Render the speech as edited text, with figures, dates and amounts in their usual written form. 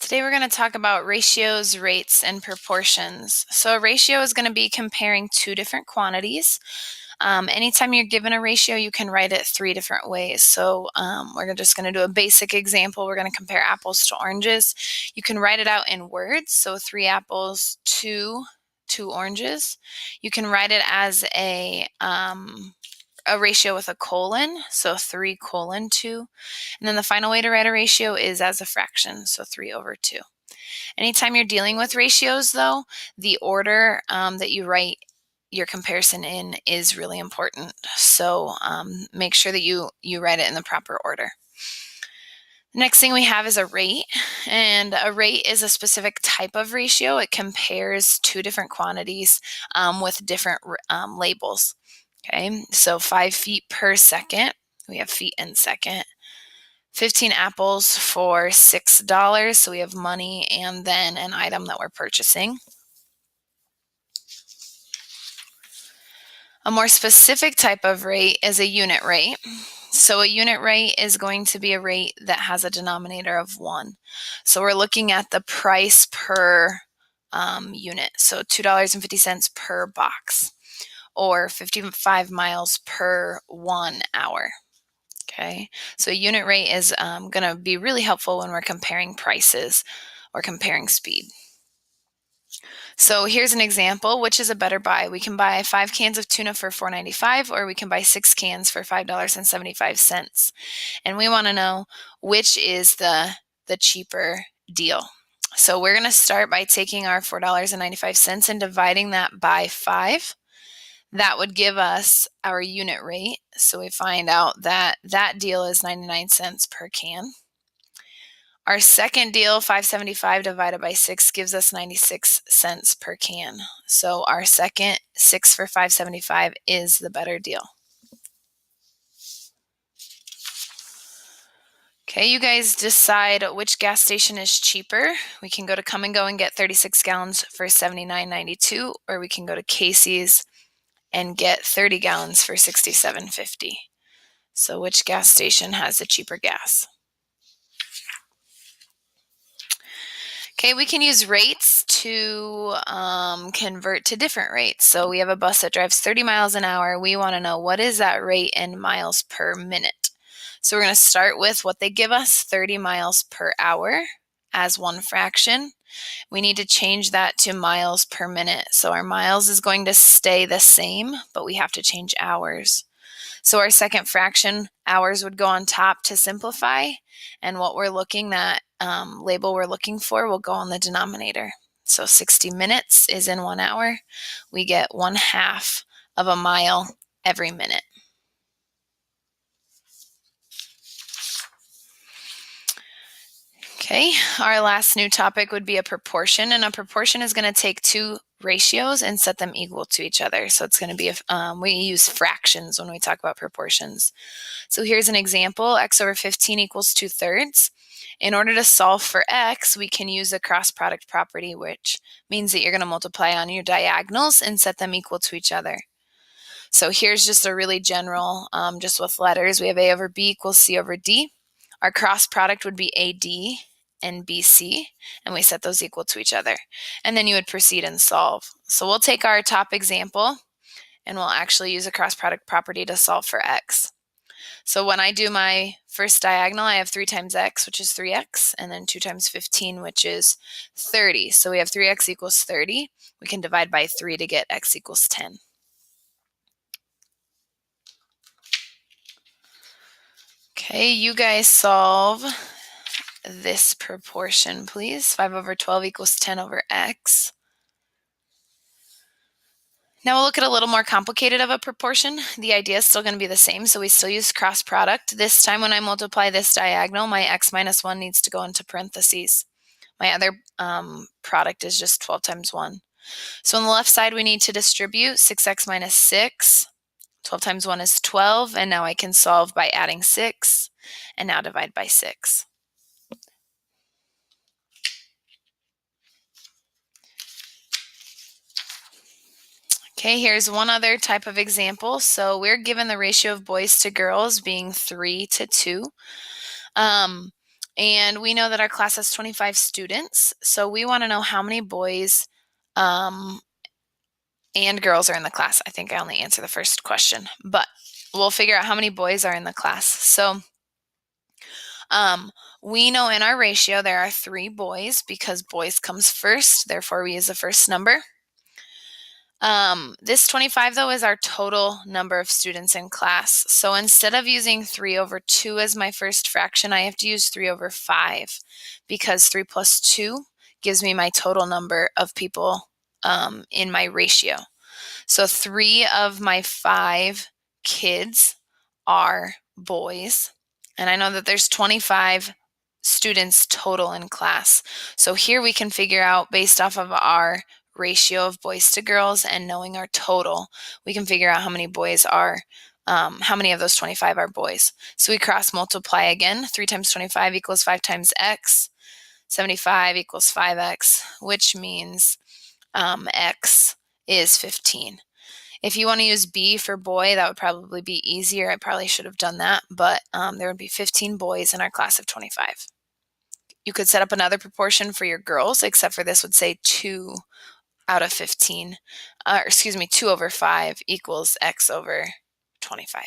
Today we're going to talk about ratios, rates, and proportions. So a ratio is going to be comparing two different quantities. Anytime you're given a ratio, you can write it three different ways. So we're just going to do a basic example. We're going to compare apples to oranges. You can write it out in words. So 3 apples, 2 oranges. You can write it as a ratio with a colon, so 3:2. And then the final way to write a ratio is as a fraction, so 3/2. Anytime you're dealing with ratios, though, the order that you write your comparison in is really important. So make sure that you write it in the proper order. The next thing we have is a rate, and a rate is a specific type of ratio. It compares two different quantities with different labels. Okay, so 5 feet per second, we have feet in second. 15 apples for $6, so we have money and then an item that we're purchasing. A more specific type of rate is a unit rate. So a unit rate is going to be a rate that has a denominator of 1. So we're looking at the price per unit, so $2.50 per box, or 55 miles per 1 hour. Okay, so a unit rate is going to be really helpful when we're comparing prices or comparing speed. So here's an example. Which is a better buy? We can buy 5 cans of tuna for $4.95, or we can buy 6 cans for $5.75. And we want to know which is the cheaper deal. So we're going to start by taking our $4.95 and dividing that by 5. That would give us our unit rate. So we find out that that deal is 99 cents per can. Our second deal, $5.75 divided by 6, gives us 96 cents per can. So our second 6 for $5.75 is the better deal. Okay, you guys decide which gas station is cheaper. We can go to Come and Go and get 36 gallons for $79.92, or we can go to Casey's and get 30 gallons for $67.50. So which gas station has the cheaper gas? Okay, we can use rates to convert to different rates. So we have a bus that drives 30 miles an hour. We want to know what is that rate in miles per minute. So we're going to start with what they give us, 30 miles per hour as one fraction. We need to change that to miles per minute. So our miles is going to stay the same, but we have to change hours. So our second fraction, hours, would go on top to simplify, and what we're looking at, label we're looking for, will go on the denominator. So 60 minutes is in 1 hour. We get 1/2 of a mile every minute. Okay, our last new topic would be a proportion, and a proportion is going to take two ratios and set them equal to each other. So it's going to be, we use fractions when we talk about proportions. So here's an example. X over 15 equals 2/3. In order to solve for x, we can use a cross product property, which means that you're going to multiply on your diagonals and set them equal to each other. So here's just a really general, just with letters. We have a over b equals c over d. Our cross product would be AD and BC, and we set those equal to each other. And then you would proceed and solve. So we'll take our top example, and we'll actually use a cross product property to solve for x. So when I do my first diagonal, I have 3 times x, which is 3x, and then 2 times 15, which is 30. So we have 3x equals 30. We can divide by 3 to get x equals 10. Okay, you guys solve this proportion, please. 5 over 12 equals 10 over x. Now we'll look at a little more complicated of a proportion. The idea is still going to be the same, so we still use cross product. This time when I multiply this diagonal, my x minus 1 needs to go into parentheses. My other product is just 12 times 1. So on the left side, we need to distribute 6x minus 6. 12 times 1 is 12, and now I can solve by adding 6, and now divide by 6. Okay, here's one other type of example. So we're given the ratio of boys to girls being 3 to 2. And we know that our class has 25 students, so we want to know how many boys and girls are in the class. I think I only answered the first question, but we'll figure out how many boys are in the class. So we know in our ratio there are 3 boys because boys comes first, therefore we use the first number. This 25 though is our total number of students in class. So instead of using 3 over 2 as my first fraction, I have to use 3 over 5 because 3 plus 2 gives me my total number of people in my ratio. So 3 of my 5 kids are boys. And I know that there's 25 students total in class. So here we can figure out, based off of our ratio of boys to girls and knowing our total, we can figure out how many boys are, how many of those 25 are boys. So we cross multiply again. 3 times 25 equals 5 times x. 75 equals 5x, which means x is 15. If you want to use B for boy, that would probably be easier. I probably should have done that, but there would be 15 boys in our class of 25. You could set up another proportion for your girls, except for this would say 2 out of 15, 2 over 5 equals x over 25.